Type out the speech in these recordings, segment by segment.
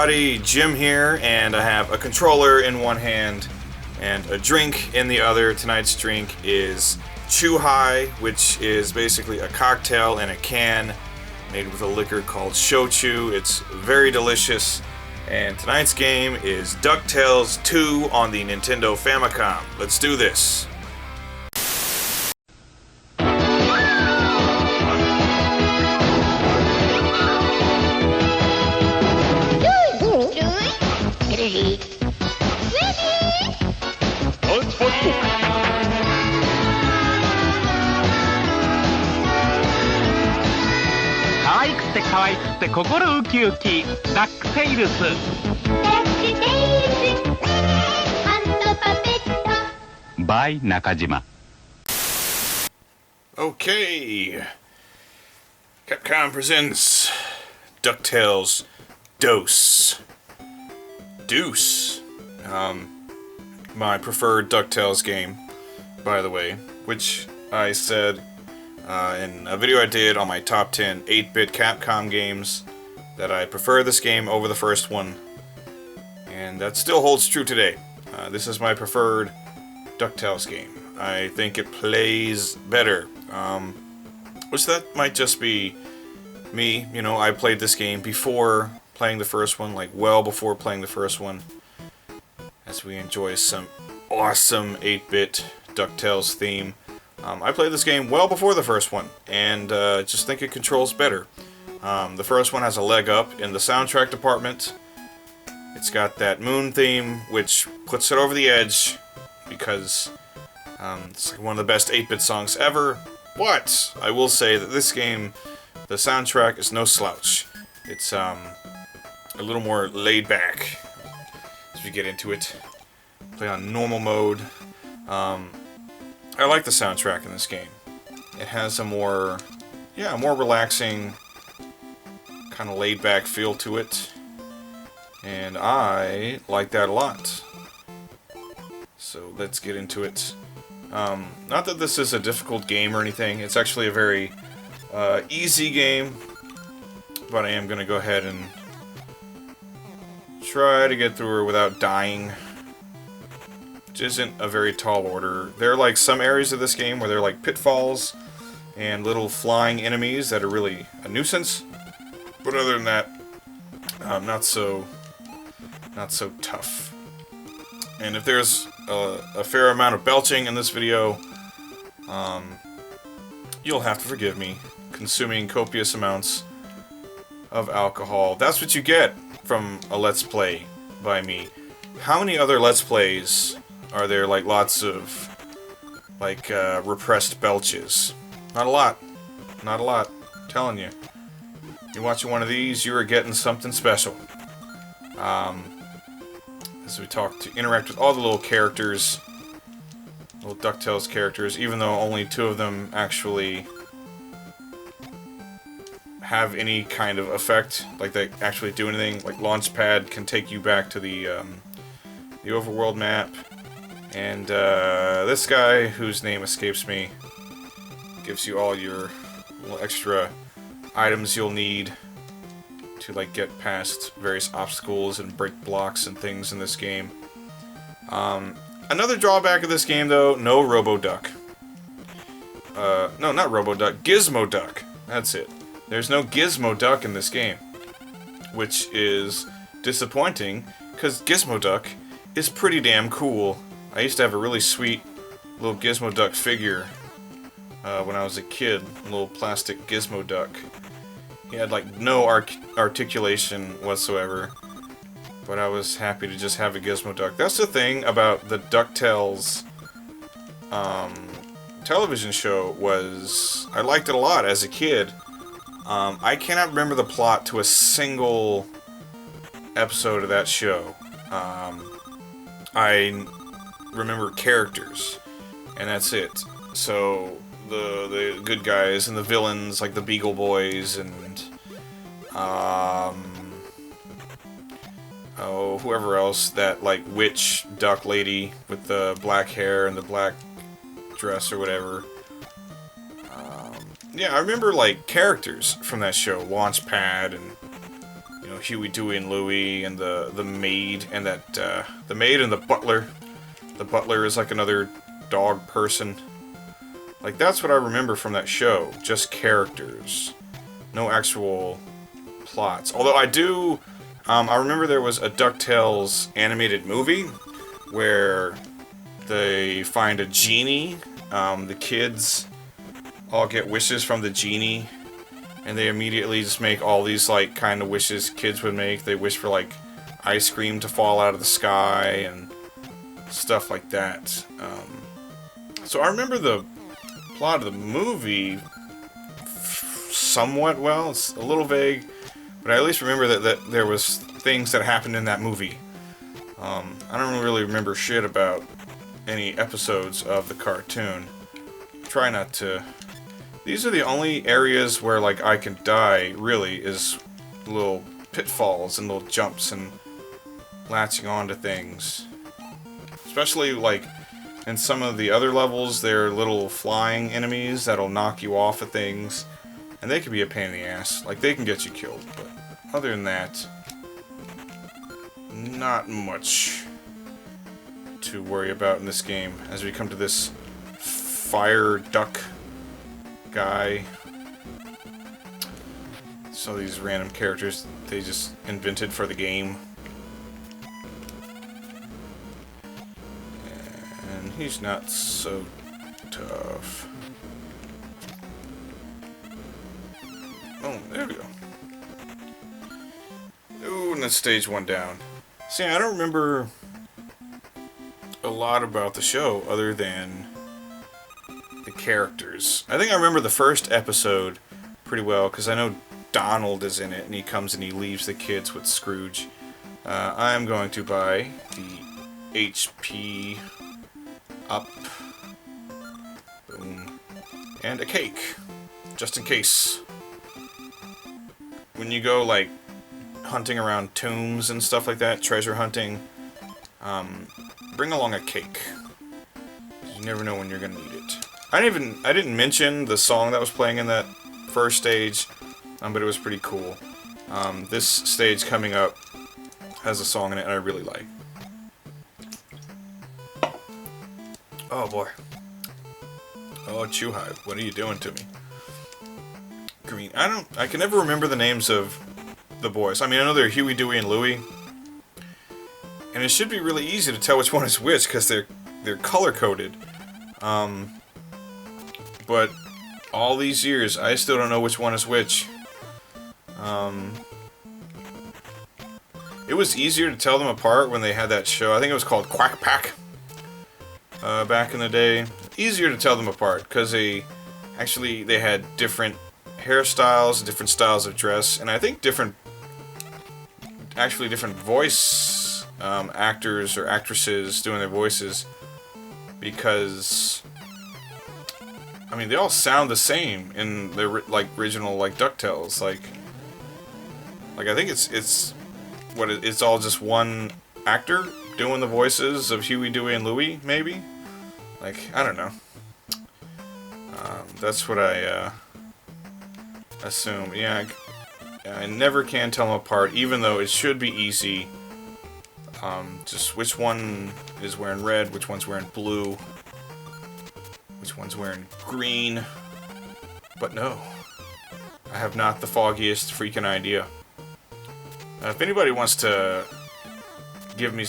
everybody, Jim here, and I have a controller in one hand and a drink in the other. Tonight's drink is Chew High, which is basically a cocktail in a can made with a liquor called Shochu. It's very delicious, and tonight's game is Ducktales 2 on the Nintendo Famicom. Let's do this. By Nakajima. Okay. Capcom presents DuckTales Deuce. My preferred DuckTales game, by the way, which I said in a video I did on my top 10 8-bit Capcom games that I prefer this game over the first one, and that still holds true today. This is my preferred DuckTales game. I think it plays better, which that might just be me. You know, I played this game before playing the first one, like well before playing the first one, as we enjoy some awesome 8-bit DuckTales theme. I played this game well before the first one, and just think it controls better. The first one has a leg up in the soundtrack department. It's got that moon theme, which puts it over the edge, because it's like one of the best 8-bit songs ever. But I will say that this game, the soundtrack is no slouch. It's a little more laid back as we get into it. Play on normal mode. I like the soundtrack in this game. It has a more relaxing, kind of laid back feel to it, and I like that a lot. So let's get into it. Not that this is a difficult game or anything. It's actually a very easy game, but I am going to go ahead and try to get through her without dying, which isn't a very tall order. There are like some areas of this game where there are like pitfalls and little flying enemies that are really a nuisance, but other than that, not so tough. And if there's a fair amount of belching in this video, you'll have to forgive me. Consuming copious amounts of alcohol. That's what you get from a Let's Play by me. How many other Let's Plays are there, like lots of like repressed belches? Not a lot. Not a lot. I'm telling you. You're watching one of these, you are getting something special. As we interact with all the little characters, little DuckTales characters, even though only 2 of them actually have any kind of effect, like they actually do anything. Like Launchpad can take you back to the overworld map, and this guy, whose name escapes me, gives you all your little extra items you'll need to like get past various obstacles and break blocks and things in this game. Another drawback of this game, though, no Robo-Duck. No, not Robo-Duck, Gizmo-Duck. That's it. There's no Gizmo-Duck in this game, which is disappointing, because Gizmo-Duck is pretty damn cool. I used to have a really sweet little Gizmo-Duck figure when I was a kid, a little plastic Gizmo-Duck. He had like no articulation whatsoever, but I was happy to just have a Gizmo-Duck. That's the thing about the DuckTales television show, was I liked it a lot as a kid. I cannot remember the plot to a single episode of that show. I remember characters, and that's it. So the good guys and the villains, like the Beagle Boys and whoever else, that like witch duck lady with the black hair and the black dress or whatever. Yeah, I remember like characters from that show, Launchpad and you know, Huey, Dewey, and Louie, and the maid, and that the maid and the butler. The butler is like another dog person. Like, that's what I remember from that show. Just characters. No actual plots. Although I do... I remember there was a Ducktales animated movie where they find a genie. The kids all get wishes from the genie. And they immediately just make all these, like, kind of wishes kids would make. They wish for, like, ice cream to fall out of the sky and stuff like that. So I remember the plot of the movie somewhat well. It's a little vague, but I at least remember that there was things that happened in that movie. I don't really remember shit about any episodes of the cartoon. Try not to... These are the only areas where, like, I can die, really, is little pitfalls and little jumps and latching onto things. Especially, like, in some of the other levels, there are little flying enemies that'll knock you off of things. And they can be a pain in the ass. Like, they can get you killed, but other than that, not much to worry about in this game as we come to this fire duck guy. So these random characters they just invented for the game. And he's not so tough. Oh, there we go. Ooh, and that's stage 1 down. See, I don't remember a lot about the show other than the characters. I think I remember the first episode pretty well because I know Donald is in it and he comes and he leaves the kids with Scrooge. I'm going to buy the HP up. Boom. And a cake. Just in case. When you go, like, hunting around tombs and stuff like that, treasure hunting, bring along a cake. You never know when you're gonna need it. I didn't mention the song that was playing in that first stage, but it was pretty cool. This stage coming up has a song in it I really like. Oh boy. Oh, Chewhive, what are you doing to me? Green. I can never remember the names of the boys. I mean, I know they're Huey, Dewey, and Louie. And it should be really easy to tell which one is which, because they're color-coded. But all these years, I still don't know which one is which. It was easier to tell them apart when they had that show. I think it was called Quack Pack. Back in the day. Easier to tell them apart, because they had different hairstyles, different styles of dress, and I think different voice actors or actresses doing their voices, because I mean they all sound the same in the original Ducktales. Like I think it's all just one actor doing the voices of Huey, Dewey, and Louie, maybe. Like, I don't know. That's what I assume. Yeah, I never can tell them apart, even though it should be easy. Just which one is wearing red, which one's wearing blue, which one's wearing green. But no, I have not the foggiest freaking idea. If anybody wants to give me,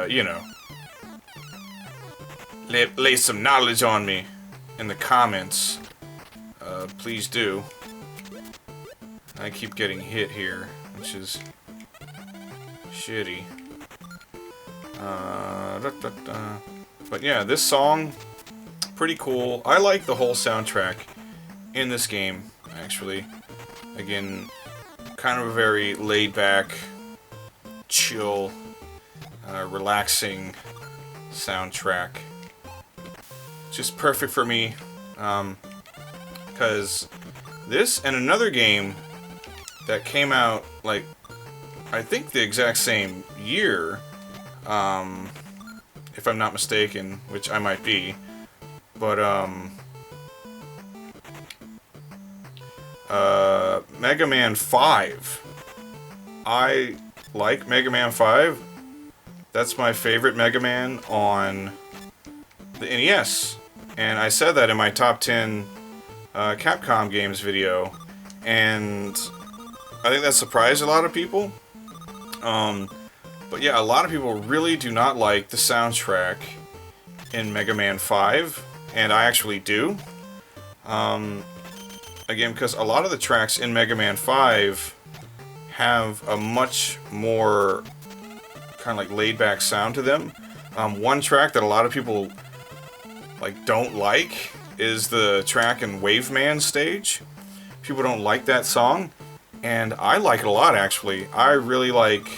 you know, lay some knowledge on me in the comments, please do. I keep getting hit here, which is shitty. But yeah, this song, pretty cool. I like the whole soundtrack in this game, actually. Again, kind of a very laid-back, chill, relaxing soundtrack. Just perfect for me, because this and another game that came out, like, I think the exact same year, if I'm not mistaken, which I might be, but, Mega Man 5 I like Mega Man 5. That's my favorite Mega Man on the NES. And I said that in my top 10 Capcom games video. And I think that surprised a lot of people. But yeah, a lot of people really do not like the soundtrack in Mega Man 5. And I actually do. Again, because a lot of the tracks in Mega Man 5 have a much more kind of like laid-back sound to them. One track that a lot of people like don't like is the track in Waveman stage. People don't like that song, and I like it a lot actually. I really like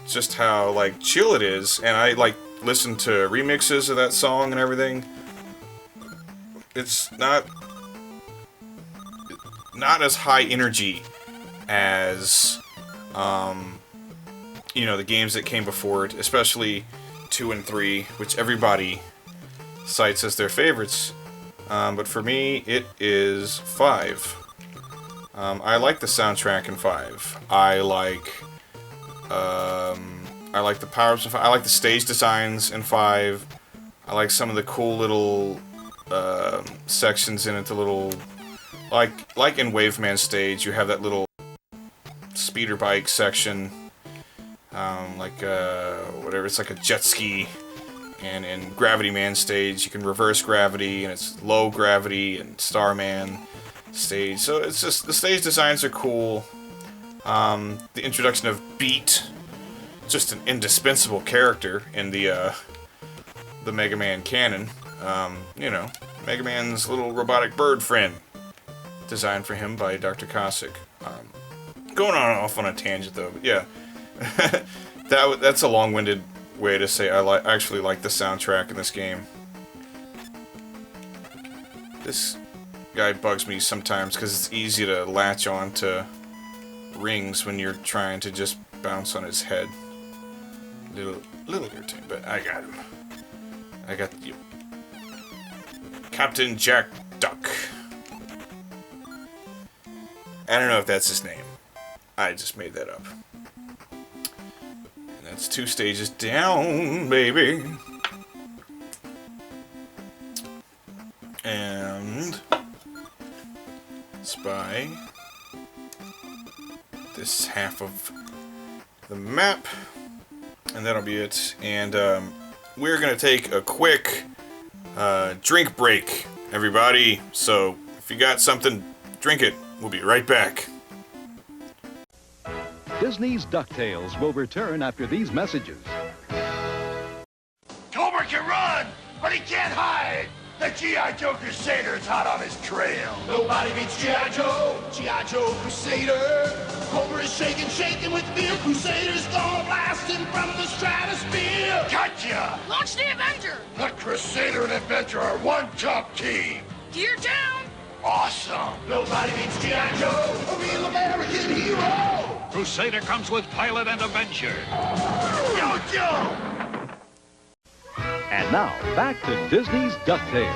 just how like chill it is, and I like listen to remixes of that song and everything. It's not as high energy as you know, the games that came before it, especially 2 and 3, which everybody cites as their favorites. But for me, it is 5. I like the soundtrack in 5. I like the power-ups in 5. I like the stage designs in 5. I like some of the cool little sections in it. The little like in Waveman stage, you have that little speeder bike section. Whatever, it's like a jet ski, and in Gravity Man stage you can reverse gravity, and it's low gravity and Starman stage. So it's just, the stage designs are cool. The introduction of Beat, just an indispensable character in the Mega Man canon. You know, Mega Man's little robotic bird friend, designed for him by Dr. Cossack. Going off on a tangent though, but yeah. That's a long-winded way to say I actually like the soundtrack in this game. This guy bugs me sometimes because it's easy to latch on to rings when you're trying to just bounce on his head. Little irritating, but I got him. I got you, Captain Jack Duck. I don't know if that's his name. I just made that up. That's 2 stages down, baby. And spy this half of the map, and that'll be it. And we're gonna take a quick drink break, everybody. So if you got something, drink it. We'll be right back. Disney's Ducktales will return after these messages. Cobra can run, but he can't hide. The G.I. Joe Crusader's hot on his trail. Nobody beats G.I. Joe, G.I. Joe Crusader. Cobra is shaking with fear. Crusader's gonna blast him from the stratosphere. Gotcha! Launch the Avenger! The Crusader and Avenger are one top team. Gear down! Awesome! Nobody beats G.I. Joe, a real American hero! Crusader comes with pilot and Avenger. Yo, Joe! And now, back to Disney's DuckTales.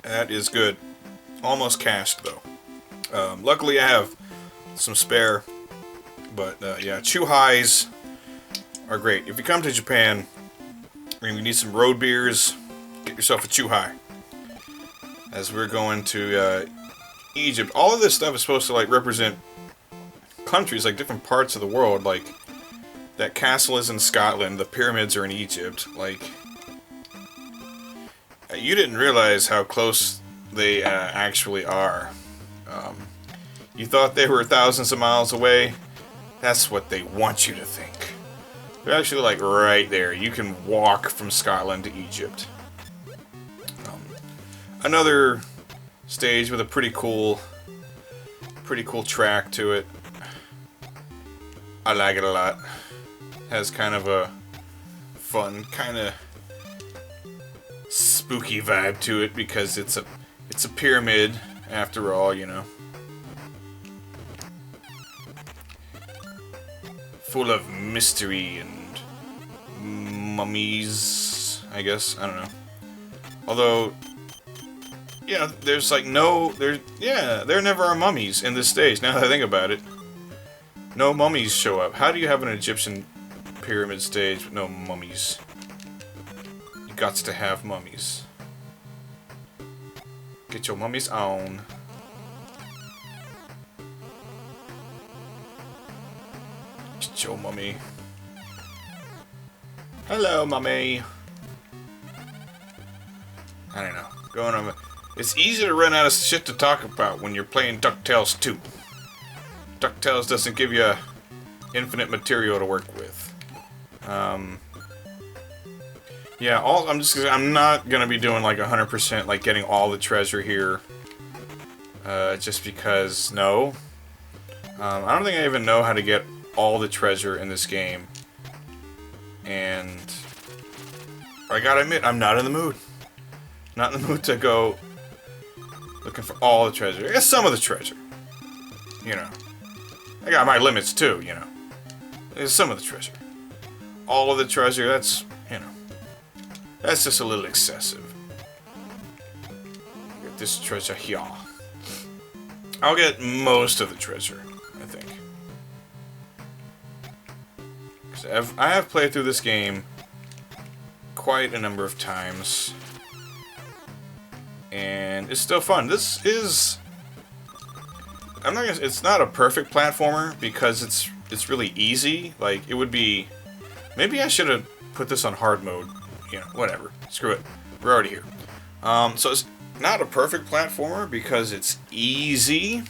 That is good. Almost cashed, though. Luckily, I have some spare. But, yeah, Chew Highs are great. If you come to Japan and you need some road beers, get yourself a Chew High. As we're going to Egypt. All of this stuff is supposed to like represent countries, like different parts of the world. Like that castle is in Scotland, the pyramids are in Egypt. Like you didn't realize how close they actually are. You thought they were thousands of miles away. That's what they want you to think. They're actually like right there. You can walk from Scotland to Egypt. Another stage with a pretty cool track to it. I like it a lot. Has kind of a fun, kind of spooky vibe to it because it's a pyramid after all, you know. Full of mystery and mummies, I guess. I don't know. Although, yeah, there's like no, there never are mummies in this stage, now that I think about it. No mummies show up. How do you have an Egyptian pyramid stage with no mummies? You got to have mummies. Get your mummies on. Get your mummy. Hello, mummy. I don't know. Going on. It's easy to run out of shit to talk about when you're playing Ducktales 2. Ducktales doesn't give you infinite material to work with. Yeah, I'm not gonna be doing like 100% like getting all the treasure here. Just because, no. I don't think I even know how to get all the treasure in this game. And I gotta admit, I'm not in the mood. Not in the mood to go looking for all the treasure. I guess some of the treasure. You know. I got my limits too, you know. There's some of the treasure. All of the treasure, that's, you know. That's just a little excessive. Get this treasure here. I'll get most of the treasure, I think. Because I have played through this game quite a number of times. And it's still fun. This is... it's not a perfect platformer because it's really easy. Like, it would be... Maybe I should have put this on hard mode. You know, whatever. Screw it. We're already here. So it's not a perfect platformer because it's easy.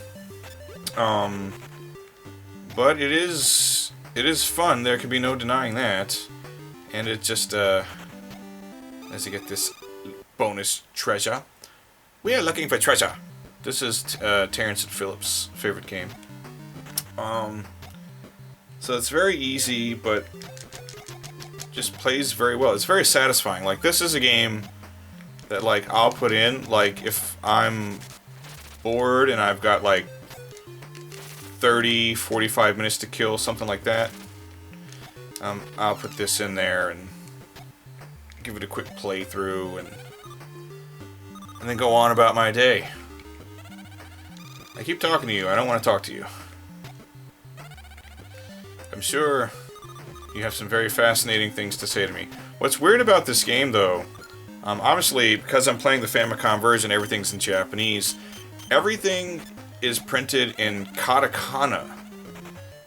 But it is fun. There can be no denying that. And it just, let's get this bonus treasure. We are looking for treasure. This is Terrence and Phillips' favorite game. So it's very easy, but just plays very well. It's very satisfying. Like, this is a game that, like, I'll put in, like, if I'm bored and I've got, like, 30, 45 minutes to kill, something like that. I'll put this in there and give it a quick playthrough and then go on about my day. I keep talking to you. I don't want to talk to you. I'm sure you have some very fascinating things to say to me. What's weird about this game, though, obviously, because I'm playing the Famicom version, everything's in Japanese. Everything is printed in katakana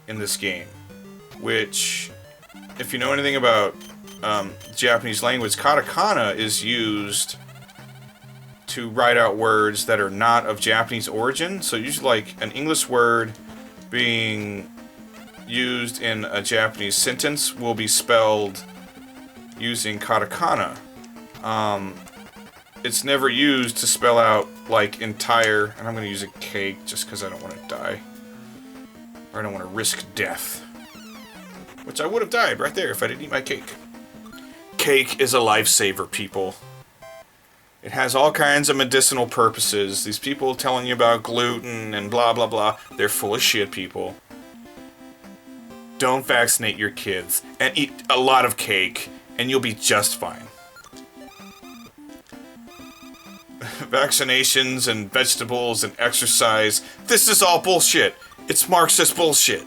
in this game, which, if you know anything about Japanese language, katakana is used to write out words that are not of Japanese origin. So usually, like, an English word being used in a Japanese sentence will be spelled using katakana. It's never used to spell out, like, entire... And I'm going to use a cake just because I don't want to die. Or I don't want to risk death. Which I would have died right there if I didn't eat my cake. Cake is a lifesaver, people. It has all kinds of medicinal purposes. These people telling you about gluten and blah blah blah, they're full of shit, people. Don't vaccinate your kids and eat a lot of cake and you'll be just fine. Vaccinations and vegetables and exercise, this is all bullshit. It's Marxist bullshit.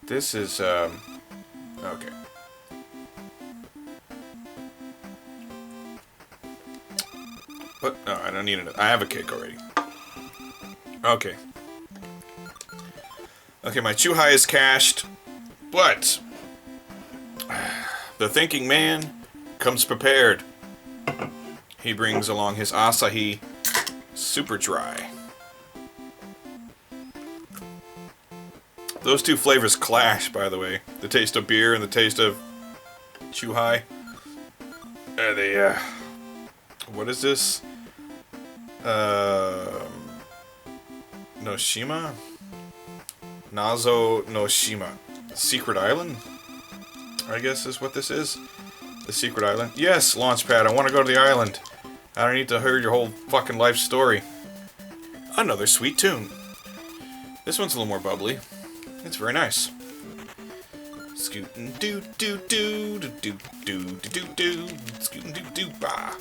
This is, okay. But, no, I don't need it. I have a cake already. Okay. Okay, my Chuhai is cached, but the thinking man comes prepared. He brings along his Asahi Super Dry. Those two flavors clash, by the way. The taste of beer and the taste of Chuhai. What is this? Noshima? Nazo Noshima. Secret Island? I guess is what this is. The Secret Island. Yes, Launchpad, I want to go to the island. I don't need to hear your whole fucking life story. Another sweet tune. This one's a little more bubbly. It's very nice. Scootin' doo doo doo doo doo doo doo doo. Scootin' doo doo bah.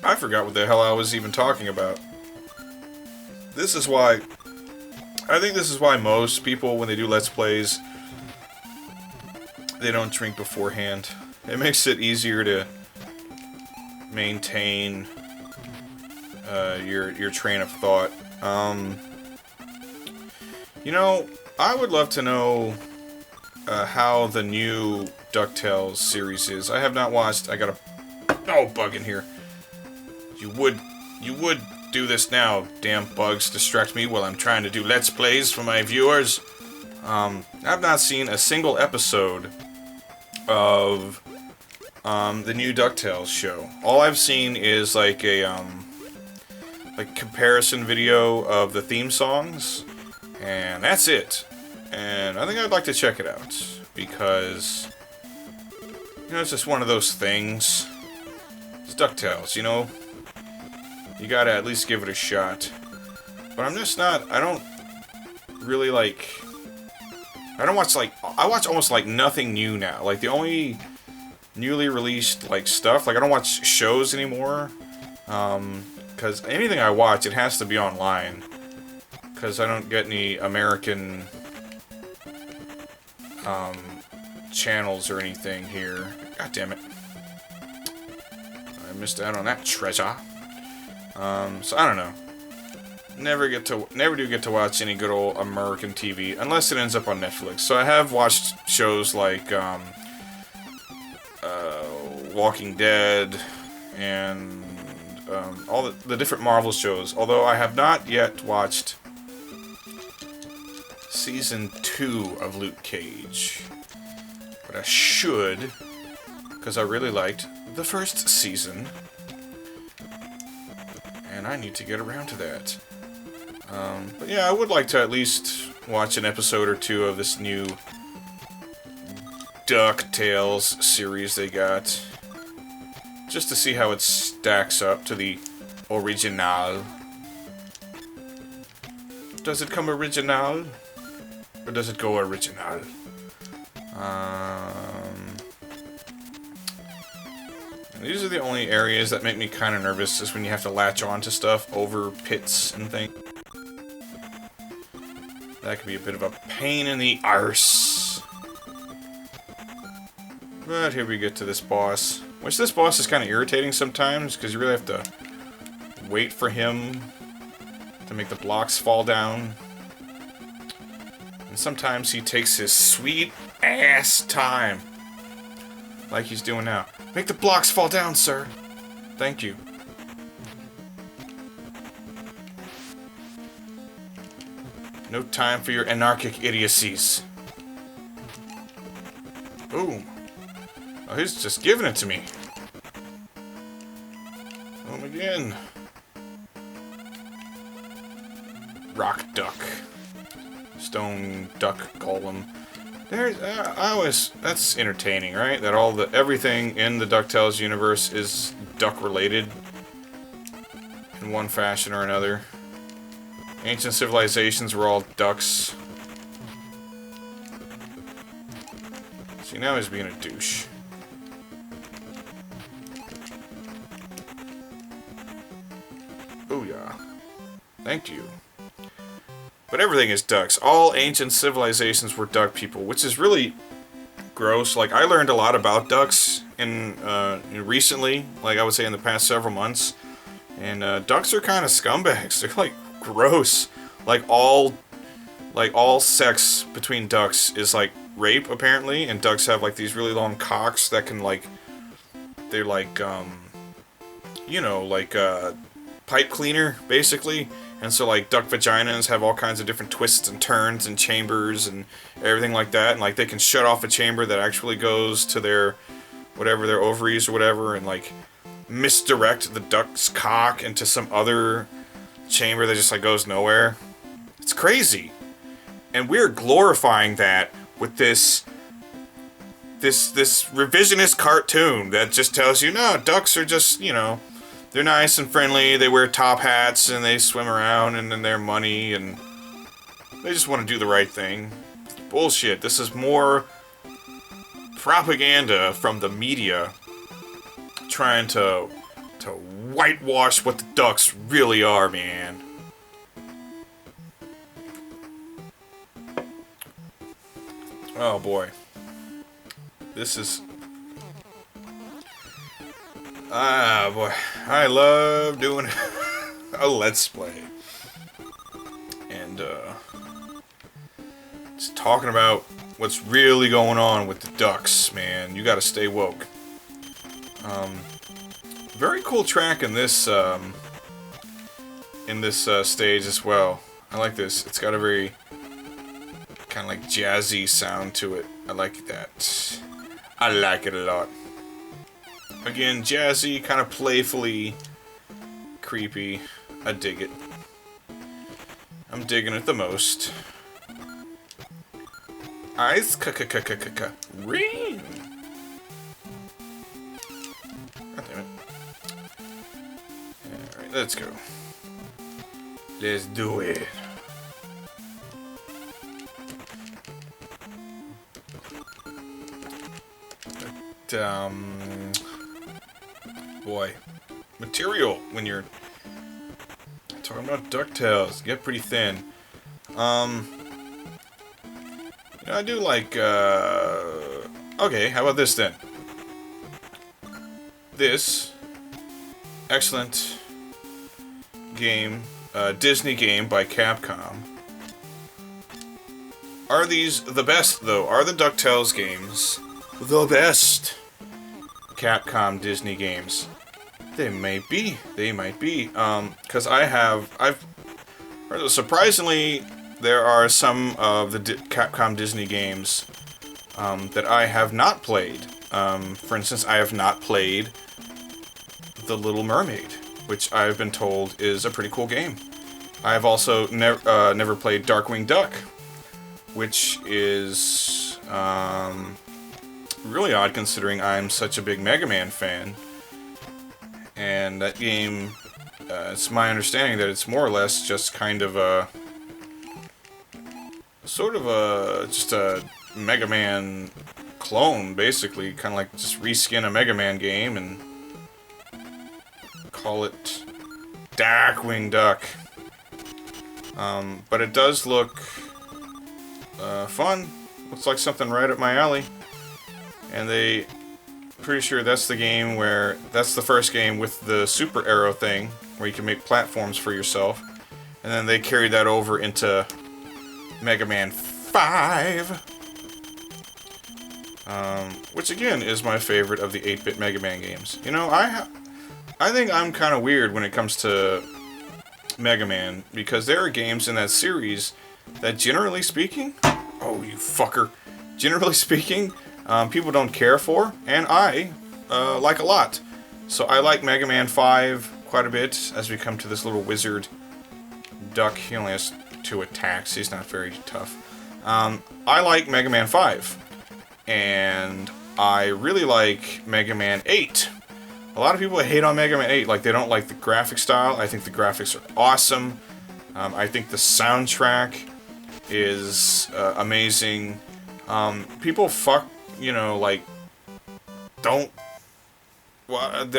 I forgot what the hell I was even talking about. This is why... I think this is why most people, when they do Let's Plays, they don't drink beforehand. It makes it easier to maintain your train of thought. You know, I would love to know how the new Ducktales series is. I have not watched. I got a bug in here. You would do this now, damn bugs distract me while I'm trying to do Let's Plays for my viewers. I've not seen a single episode of the new Ducktales show. All I've seen is like a comparison video of the theme songs, and that's it. And I think I'd like to check it out because, you know, it's just one of those things. It's Ducktales, you know. You gotta at least give it a shot. But I'm just not... I don't really, like... I don't watch, like... I watch almost, like, nothing new now. Like, the only newly released, like, stuff... Like, I don't watch shows anymore. Because anything I watch, it has to be online. Because I don't get any American... channels or anything here. God damn it. I missed out on that treasure. So I don't know. Never do get to watch any good old American TV unless it ends up on Netflix. So I have watched shows like Walking Dead and all the different Marvel shows. Although I have not yet watched season 2 of Luke Cage, but I should because I really liked the first season. And I need to get around to that. But yeah, I would like to at least watch an episode or two of this new Ducktales series they got. Just to see how it stacks up to the original. Does it come original? Or does it go original? These are the only areas that make me kind of nervous, is when you have to latch on to stuff over pits and things. That could be a bit of a pain in the arse. But here we get to this boss. Which this boss is kind of irritating sometimes, because you really have to wait for him to make the blocks fall down. And sometimes he takes his sweet ass time. Like he's doing now. Make the blocks fall down, sir. Thank you. No time for your anarchic idiocies. Boom. Oh, he's just giving it to me. Boom again. Rock duck. Stone duck golem. There's, that's entertaining, right? That everything in the DuckTales universe is duck-related in one fashion or another. Ancient civilizations were all ducks. See, now he's being a douche. Booyah. Thank you. But everything is ducks. All ancient civilizations were duck people, which is really gross. Like, I learned a lot about ducks recently, like I would say in the past several months. And ducks are kind of scumbags. They're like gross. Like all sex between ducks is like rape apparently, and ducks have like these really long cocks that can like, they're like you know, like pipe cleaner basically. And so, like, duck vaginas have all kinds of different twists and turns and chambers and everything like that. And, like, they can shut off a chamber that actually goes to their, whatever, their ovaries or whatever, and, like, misdirect the duck's cock into some other chamber that just, like, goes nowhere. It's crazy. And we're glorifying that with this revisionist cartoon that just tells you, no, ducks are just, you know, they're nice and friendly, they wear top hats, and they swim around, and then they're money, and They just want to do the right thing. Bullshit. This is more propaganda from the media trying to whitewash what the Ducks really are, man. Oh boy. This is... Ah, boy. I love doing a Let's Play. And, just talking about what's really going on with the Ducks, man. You gotta stay woke. Very cool track in this stage as well. I like this. It's got a very kind of like jazzy sound to it. I like that. I like it a lot. Again, jazzy, kind of playfully creepy. I dig it. I'm digging it the most. Ice ring. God damn it. Alright, let's go. Let's do it. But, boy. Material when you're talking about Ducktales. Get pretty thin. I do like, okay, how about this then? This excellent game, Disney game by Capcom. Are these the best, though? Are the Ducktales games the best Capcom Disney games? They may be. They might be. Because I've heard, surprisingly, there are some of the Capcom Disney games that I have not played. For instance, I have not played The Little Mermaid, which I've been told is a pretty cool game. I've also never played Darkwing Duck, which is really odd considering I'm such a big Mega Man fan. And that game, it's my understanding that it's more or less just kind of a... just a Mega Man clone, basically. Kind of like just reskin a Mega Man game and call it Darkwing Duck. But it does look fun. Looks like something right up my alley. And pretty sure that's the game where, that's the first game with the super arrow thing, where you can make platforms for yourself. And then they carried that over into Mega Man 5. Which again is my favorite of the 8-bit Mega Man games. You know, I think I'm kind of weird when it comes to Mega Man, because there are games in that series that generally speaking, oh you fucker, generally speaking, people don't care for, and I like a lot. So I like Mega Man 5 quite a bit, as we come to this little wizard duck. He only has 2 attacks, he's not very tough. I like Mega Man 5, and I really like Mega Man 8. A lot of people hate on Mega Man 8, like they don't like the graphic style. I think the graphics are awesome. I think the soundtrack is amazing. People like they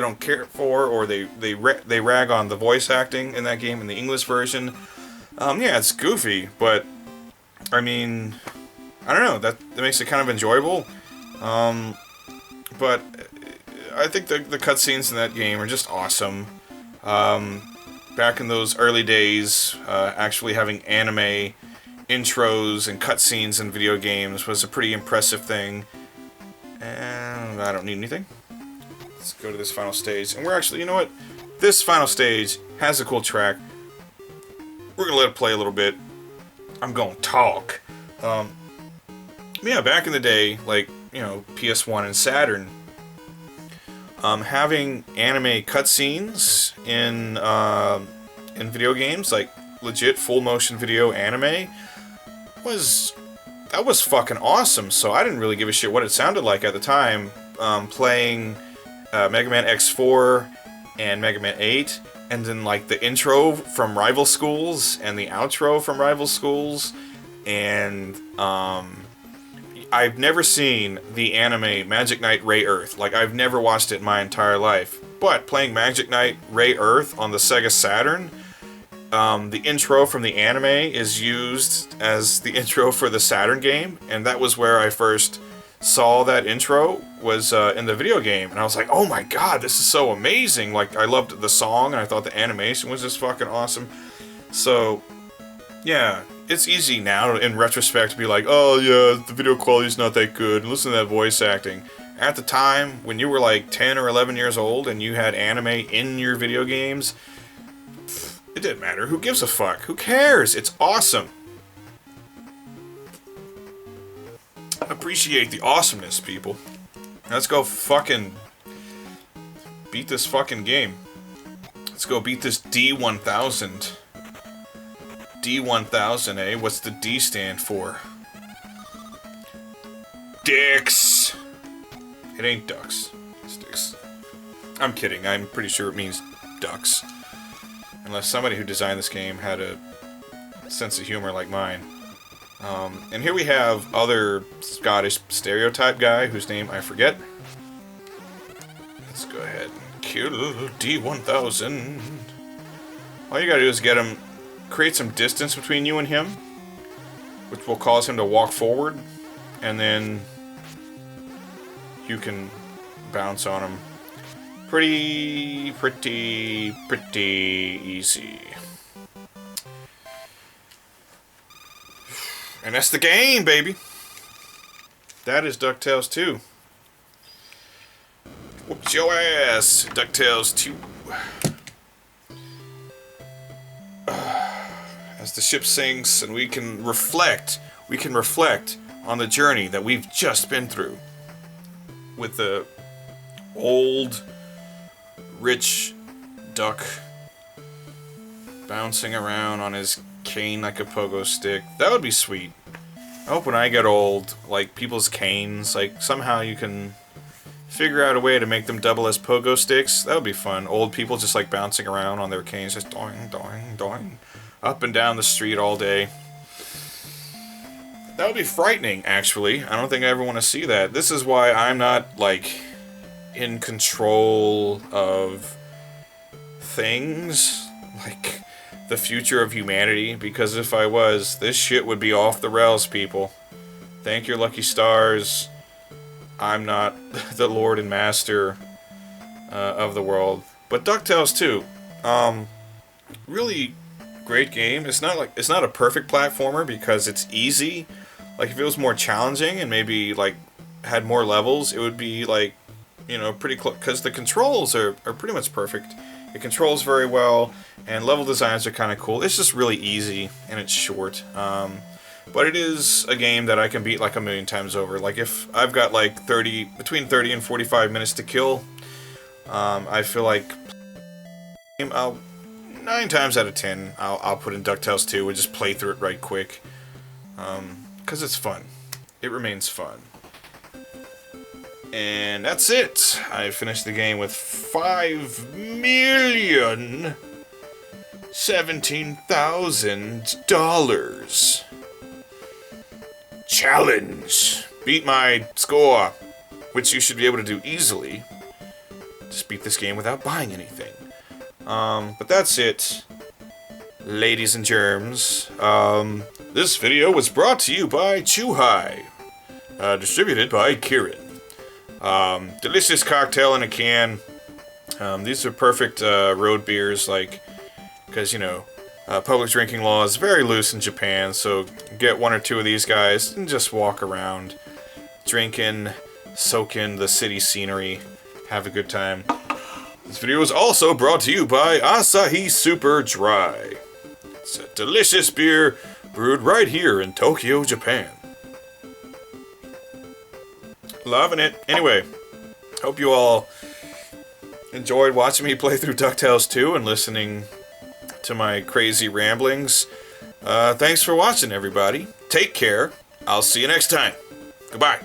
don't care for, or they rag on the voice acting in that game in the English version. Yeah, it's goofy, but I mean, I don't know, that makes it kind of enjoyable. But I think the cutscenes in that game are just awesome. Back in those early days, actually having anime intros and cutscenes in video games was a pretty impressive thing. And I don't need anything. Let's go to this final stage. And we're actually, you know what? This final stage has a cool track. We're going to let it play a little bit. I'm going to talk. Yeah, back in the day, like, you know, PS1 and Saturn, having anime cutscenes in video games, like legit full motion video anime, that was fucking awesome. So I didn't really give a shit what it sounded like at the time, playing Mega Man X4 and Mega Man 8. and then like the intro from Rival Schools and the outro from Rival Schools, and I've never seen the anime Magic Knight Ray Earth. Like, I've never watched it in my entire life. But playing Magic Knight Ray Earth on the Sega Saturn, the intro from the anime is used as the intro for the Saturn game, and that was where I first saw that intro, was in the video game, and I was like, oh my god, this is so amazing. Like, I loved the song, and I thought the animation was just fucking awesome. So, yeah, it's easy now, in retrospect, to be like, oh yeah, the video quality's not that good, and listen to that voice acting. At the time, when you were like 10 or 11 years old, and you had anime in your video games, it didn't matter. Who gives a fuck? Who cares? It's awesome. Appreciate the awesomeness, people. Let's go fucking beat this fucking game. Let's go beat this D1000. D1000, eh? What's the D stand for? Dicks! It ain't ducks. It's dicks. I'm kidding. I'm pretty sure it means ducks. Unless somebody who designed this game had a sense of humor like mine. And here we have other Scottish stereotype guy whose name I forget. Let's go ahead and kill D1000. All you gotta do is get him, create some distance between you and him, which will cause him to walk forward, and then you can bounce on him. Pretty easy. And that's the game, baby. That is DuckTales 2. Whoops your ass, DuckTales 2. As the ship sinks and we can reflect on the journey that we've just been through. With the old, rich duck bouncing around on his cane like a pogo stick. That would be sweet. I hope when I get old, like, people's canes, like, somehow you can figure out a way to make them double as pogo sticks. That would be fun. Old people just, like, bouncing around on their canes, just doing, doing, doing, up and down the street all day. That would be frightening, actually. I don't think I ever want to see that. This is why I'm not, like, in control of things, like the future of humanity, because if I was, this shit would be off the rails, people. Thank your lucky stars. I'm not the lord and master of the world. But DuckTales 2, really great game. It's not a perfect platformer because it's easy. Like, if it was more challenging and maybe, like, had more levels, it would be, like, you know, pretty close, because the controls are pretty much perfect. It controls very well, and level designs are kind of cool. It's just really easy, and it's short. But it is a game that I can beat, like, a million times over. Like, if I've got, like, between 30 and 45 minutes to kill, I feel like 9 times out of 10, I'll put in DuckTales 2 and just play through it right quick. Because it's fun. It remains fun. And that's it. I finished the game with $5,017,000. Challenge. Beat my score, which you should be able to do easily. Just beat this game without buying anything. But that's it, ladies and germs. This video was brought to you by Chuhai, distributed by Kirin. Delicious cocktail in a can. These are perfect road beers, like, because, you know, public drinking law is very loose in Japan, so get 1 or 2 of these guys and just walk around, drinking, soak in the city scenery, have a good time. This video is also brought to you by Asahi Super Dry. It's a delicious beer brewed right here in Tokyo, Japan. Loving it. Anyway, hope you all enjoyed watching me play through DuckTales 2 and listening to my crazy ramblings. Thanks for watching, everybody. Take care. I'll see you next time. Goodbye.